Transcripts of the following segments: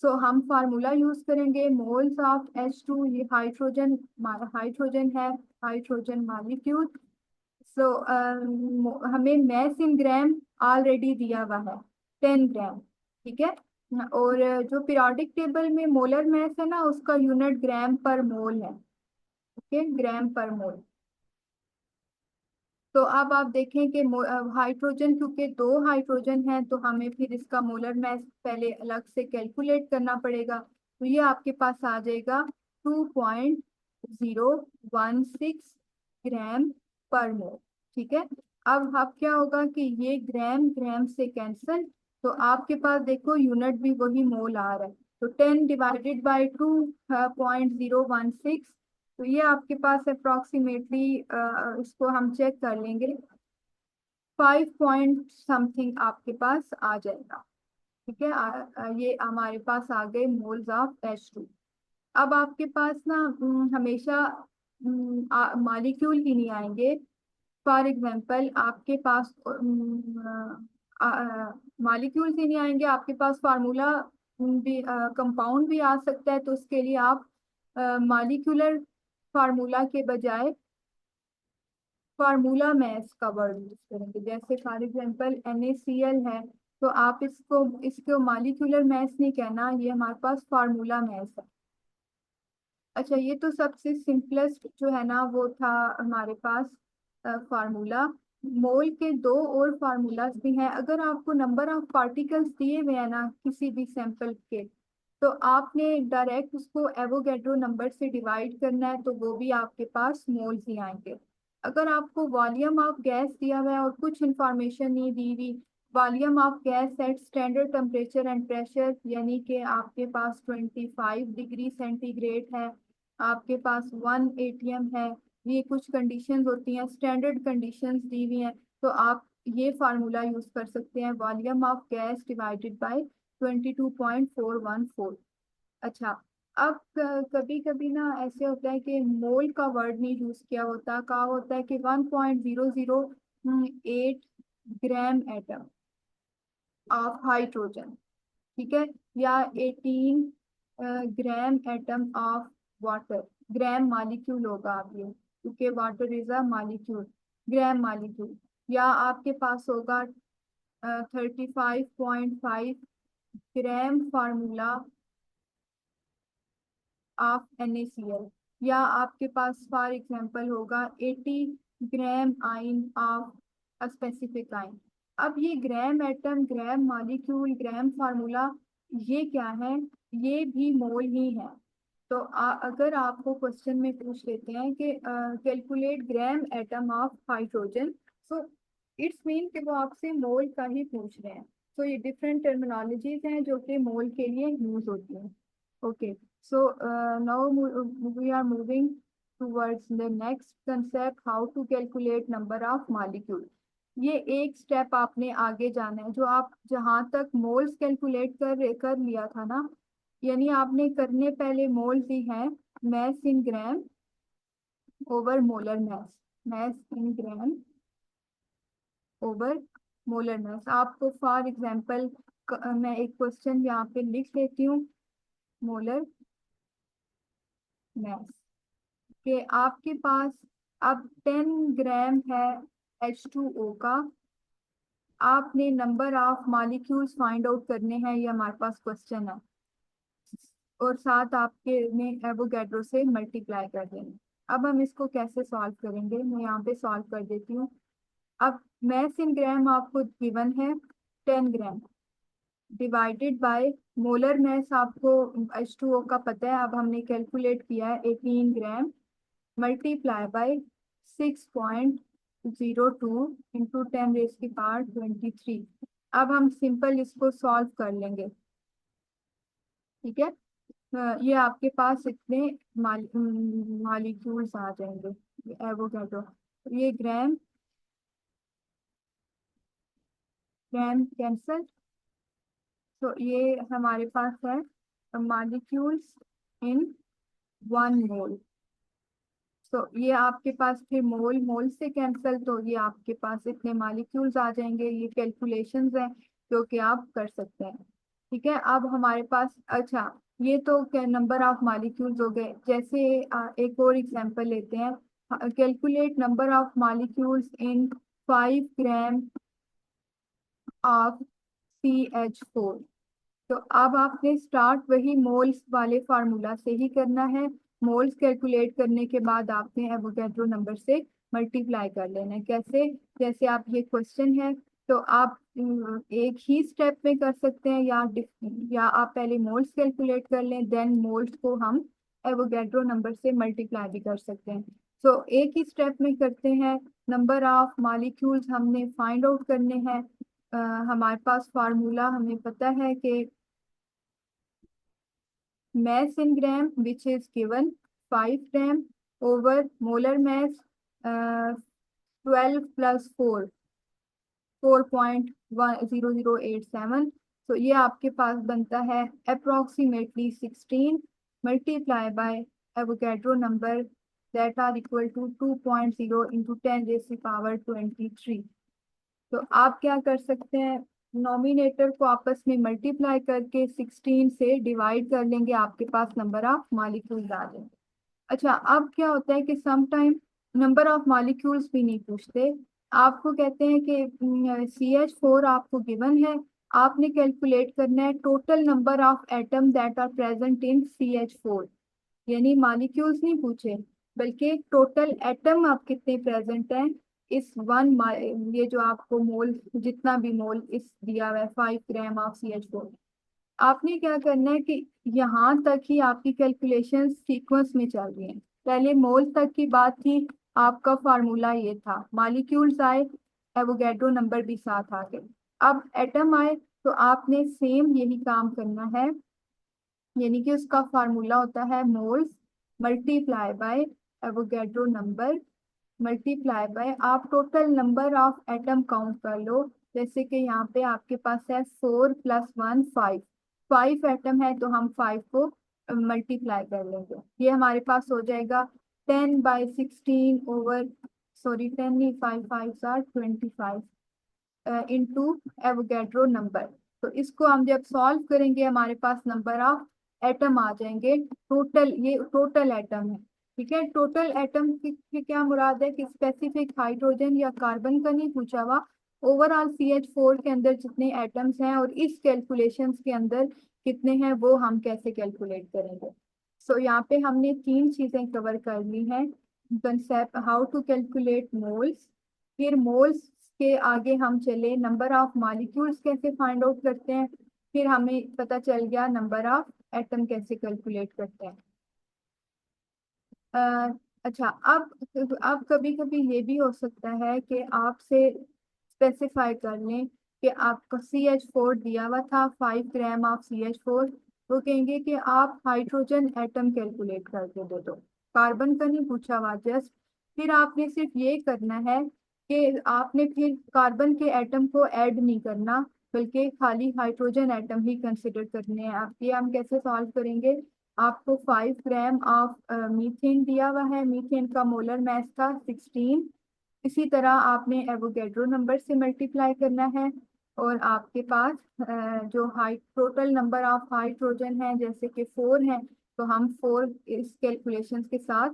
सो हम formula use करेंगे moles of H2, ये हाइड्रोजन हाइड्रोजन है, हाइड्रोजन मॉलिक्यूल। सो हमें मैस इन ग्राम ऑलरेडी दिया हुआ है 10 ग्राम, ठीक है। और जो पीरियोडिक टेबल में मोलर मैस है ना, उसका यूनिट ग्राम पर मोल है, ओके, ग्राम पर मोल। तो अब आप देखें कि हाइड्रोजन, क्योंकि दो हाइड्रोजन है तो हमें फिर इसका मोलर मास पहले अलग से कैलकुलेट करना पड़ेगा। तो ये आपके पास आ जाएगा 2.016 ग्राम पर मोल, ठीक है। अब क्या होगा कि ये ग्राम ग्राम से कैंसिल, तो आपके पास देखो यूनिट भी वही मोल आ रहा है। तो 10/2.016, तो ये आपके पास अप्रोक्सीमेटली, इसको हम चेक कर लेंगे, 5 पॉइंट समथिंग आपके पास आ जाएगा, ठीक है। ये हमारे पास आ गए मोल्स ऑफ H2। अब आपके पास ना हमेशा मॉलिक्यूल ही नहीं आएंगे। फॉर एग्जांपल आपके पास मॉलिक्यूल्स ही नहीं आएंगे, आपके पास फार्मूला भी, कंपाउंड भी आ सकता है। तो उसके लिए आप मॉलिक्यूलर फार्मूला के बजाय फार्मूला मैथ्स का वर्ड यूज करेंगे। जैसे फॉर एग्जांपल NaCl है, तो आप इसको इसको मॉलिक्यूलर मैथ्स नहीं कहना, ये हमारे पास फार्मूला मैथ्स है। अच्छा, ये तो सबसे सिंपलेस्ट जो है ना वो था हमारे पास फार्मूला। मोल के दो और फार्मूलाज भी हैं। अगर आपको नंबर ऑफ पार्टिकल्स दिए हुए हैं ना किसी भी सैंपल के, तो आपने डायरेक्ट उसको एवोगैड्रो नंबर से डिवाइड करना है, तो वो भी आपके पास मोल्स ही आएंगे। अगर आपको वॉल्यूम ऑफ गैस दिया हुआ है और कुछ इंफॉर्मेशन नहीं दी हुई, volume of gas at standard temperature and pressure, यानी कि आपके पास 25 डिग्री सेंटीग्रेड है, आपके पास 1 atm है, ये कुछ कंडीशंस होती हैं, स्टैंडर्ड कंडीशंस दी हुई हैं, तो आप ये फार्मूला यूज कर सकते हैं, volume of gas divided by 22.414। अच्छा, अब कभी कभी ना ऐसे होता है कि मोल का वर्ड नहीं यूज किया होता, कहा होता है कि 1.008 ग्राम एटम ऑफ हाइड्रोजन, ठीक है, या 18 gram atom of water. Gram molecule होगा आप ये, क्योंकि water is a molecule, gram molecule. या आपके पास होगा 35.5 ग्राम फार्मूला ऑफ NaCl। या आपके पास फॉर एग्जांपल होगा 80 ग्राम आइन ऑफ अ स्पेसिफिक आइन। अब ये ग्राम एटम, ग्राम मॉलिक्यूल, ग्राम फार्मूला, ये क्या है? ये भी मोल ही है। तो अगर आपको क्वेश्चन में पूछ लेते हैं कि calculate gram atom of hydrogen, so it's mean कि वो आपसे मोल का ही पूछ रहे हैं। तो ये डिफरेंट टर्मिनोलॉजीज हैं जो कि मोल के लिए यूज होती हैं। Okay, so now we are moving towards the next concept, how to calculate number of molecule। ये एक स्टेप आपने आगे जाना है, जो आप जहां तक मोल्स कैलकुलेट कर लिया था ना, यानी आपने करने पहले मोल्स ही हैं, मैस इन ग्राम ओवर मोलर मैस, मैस इन ग्राम ओवर मोलर मैस। आपको फॉर एग्जांपल मैं एक क्वेश्चन यहाँ पे लिख लेती हूँ, मोलर मैस कि आपके पास अब 10 ग्राम है H2O का, आपने number of molecules find out करने हैं, ये हमारे पास क्वेश्चन है, और साथ आपके में एवोगैड्रो से मल्टीप्लाई कर देंगे। अब हम इसको कैसे सॉल्व करेंगे, मैं यहाँ पे सॉल्व कर देती हूँ। अब मैस इन ग्राम आपको गिवन है 10 ग्राम, डिवाइडेड बाय मोलर मैस आपको H2O का पता है, अब हमने कैलकुलेट किया है 18 ग्राम, मल्टीप्लाई बाय 6.02 इंटू 10⁻23। अब हम सिंपल इसको सॉल्व कर लेंगे, ठीक है। ये आपके पास इतने मॉलिक्यूल्स आ जाएंगे, एवोगैड्रो। ये ग्राम ग्राम कैंसल, तो ये हमारे पास है मॉलिक्यूल्स इन 1 मोल। तो ये आपके पास फिर मोल मोल से कैंसिल, तो ये आपके पास इतने मॉलिक्यूल्स आ जाएंगे। ये कैलकुलेशंस हैं जो कि आप कर सकते हैं, ठीक है, अब हमारे पास, अच्छा, ये तो नंबर ऑफ मॉलिक्यूल्स हो गए। जैसे एक और एग्जांपल लेते हैं, calculate number of molecules in 5 gram of CH4। तो अब आपने स्टार्ट वही मोल्स वाले फार्मूला से ही करना है। मोल्स कैलकुलेट करने के बाद आपने एवोगैड्रो नंबर से मल्टीप्लाई कर लेना है। कैसे? जैसे आप, ये क्वेश्चन है, तो आप एक ही स्टेप में कर सकते हैं, या आप पहले मोल्स कैलकुलेट कर लें, देन मोल्स को हम एवोगैड्रो नंबर से मल्टीप्लाई भी कर सकते हैं। सो एक ही स्टेप में करते हैं। नंबर ऑफ मॉलिक्यूल्स हमने फाइंड आउट करने हैं। हमारे पास फार्मूला हमें पता है कि mass in gram which is given 5 gram over molar mass, 12 plus 4, 4.10087। तो ये आपके पास बनता है approximately 16 multiply by Avogadro number that are equal to 2.0 into 10 raised to power 23। तो आप क्या कर सकते हैं, नॉमिनेटर को आपस में मल्टीप्लाई करके 16 से डिवाइड कर लेंगे, आपके पास नंबर ऑफ मॉलिक्यूल्स आ जाएंगे। अच्छा, अब क्या होता है कि some time number of molecules भी नहीं पूछते, आपको कहते हैं कि CH4 आपको गिवन है, आपने कैलकुलेट करना है total number of atom that are present in CH4। यानी मॉलिक्यूल्स नहीं पूछे, बल्कि टोटल एटम आप कितने प्रेजेंट हैं इस ये जो आपको मोल, जितना भी मोल इस दिया हुआ है 5 ग्राम ऑफ CH4। आपने क्या करना है कि यहाँ तक ही आपकी कैलकुलेशन सीक्वेंस में चल रही है। पहले मोल तक की बात थी, आपका फार्मूला ये था, मॉलिक्यूल्स आए, एवोगैड्रो नंबर भी साथ आ गए। अब एटम आए, तो आपने सेम यही काम करना है, यानी कि उसका फार्मूला होता है moles multiply by Avogadro number multiply by, आप total number of atom count कर लो। जैसे कि यहाँ पे आपके पास है 4 + 1 5, 5 एटम है, तो हम 5 को मल्टीप्लाई कर लेंगे। ये हमारे पास हो जाएगा 10/16 ओवर, सॉरी 10 नहीं, 5 5 25 इंटू एवोगैड्रो नंबर। तो इसको हम जब सॉल्व करेंगे, हमारे पास नंबर ऑफ एटम आ जाएंगे टोटल, ये टोटल एटम है। ठीक है, टोटल एटम की क्या मुराद है कि स्पेसिफिक हाइड्रोजन या कार्बन का नहीं पूछा हुआ, ओवरऑल CH4 के अंदर जितने एटम्स हैं और इस कैलकुलेशंस के अंदर कितने हैं, वो हम कैसे कैलकुलेट करेंगे। सो यहाँ पे हमने 3 चीजें कवर कर ली हैं, concept how to calculate moles, फिर मोल्स के आगे हम चले नंबर ऑफ मॉलिक्यूल्स कैसे फाइंड आउट करते हैं, फिर हमें पता चल गया नंबर ऑफ एटम कैसे कैलकुलेट करते हैं। अ, अच्छा, अब कभी कभी ये भी हो सकता है कि आपसे स्पेसिफाई कर लें कि आपका CH4 दिया हुआ था, 5 ग्राम ऑफ CH4, वो कहेंगे कि आप हाइड्रोजन एटम कैलकुलेट करके दे दो, कार्बन का नहीं पूछा हुआ जस्ट। फिर आपने सिर्फ ये करना है कि आपने फिर कार्बन के एटम को ऐड नहीं करना, बल्कि खाली हाइड्रोजन एटम ही कंसिडर करने हैं। आप, ये हम कैसे सॉल्व करेंगे, आपको 5 ग्राम ऑफ मीथेन दिया हुआ है, मीथेन का मोलर मास था 16, इसी तरह आपने एवोगैड्रो नंबर से मल्टीप्लाई करना है, और आपके पास जो high total number of hydrogen है जैसे कि 4 है, तो हम 4 इस कैलकुलेशंस के साथ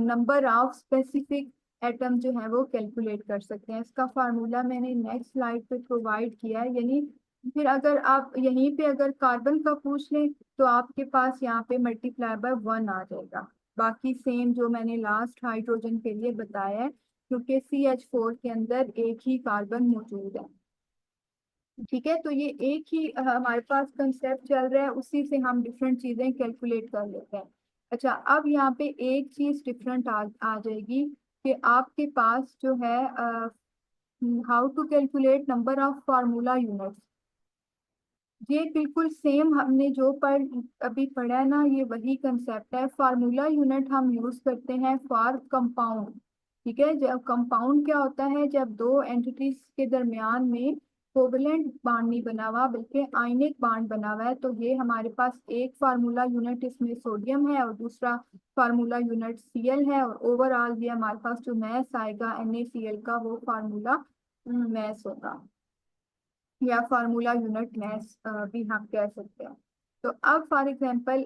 नंबर ऑफ स्पेसिफिक एटम जो है वो कैलकुलेट कर सकते हैं। इसका फार्मूला मैंने नेक्स्ट स्लाइड पे प्रोवाइड किया है। यानी फिर अगर आप यहीं पे अगर कार्बन का पूछ लें, तो आपके पास यहाँ पे मल्टीप्लाई बाय 1 आ जाएगा। बाकी सेम जो मैंने लास्ट हाइड्रोजन के लिए बताया है, क्योंकि CH4 के अंदर एक ही कार्बन मौजूद है। ठीक है, तो ये एक ही हमारे पास कंसेप्ट चल रहा है, उसी से हम डिफरेंट चीजें कैलकुलेट कर लेते हैं। अच्छा, अब यहाँ पे एक चीज डिफरेंट आ जाएगी कि आपके पास जो है how to calculate number of formula units. ये बिल्कुल सेम हमने जो अभी पढ़ा है ना, ये वही कंसेप्ट है। फार्मूला यूनिट हम यूज करते हैं फॉर कंपाउंड। ठीक है, जब कंपाउंड क्या होता है, जब दो एंटिटीज के दरमियान में कोवलेंट बांड नहीं बना हुआ बल्कि आयनिक बांड बना हुआ है, तो ये हमारे पास एक फार्मूला यूनिट इसमें सोडियम है और दूसरा फार्मूला यूनिट Cl है, और ओवरऑल ये हमारे पास जो मैस आएगा NaCl का, वो फार्मूला मैस होगा। या फार्मूला यूनिट मास भी हम कह सकते हैं। तो अब फॉर एग्जांपल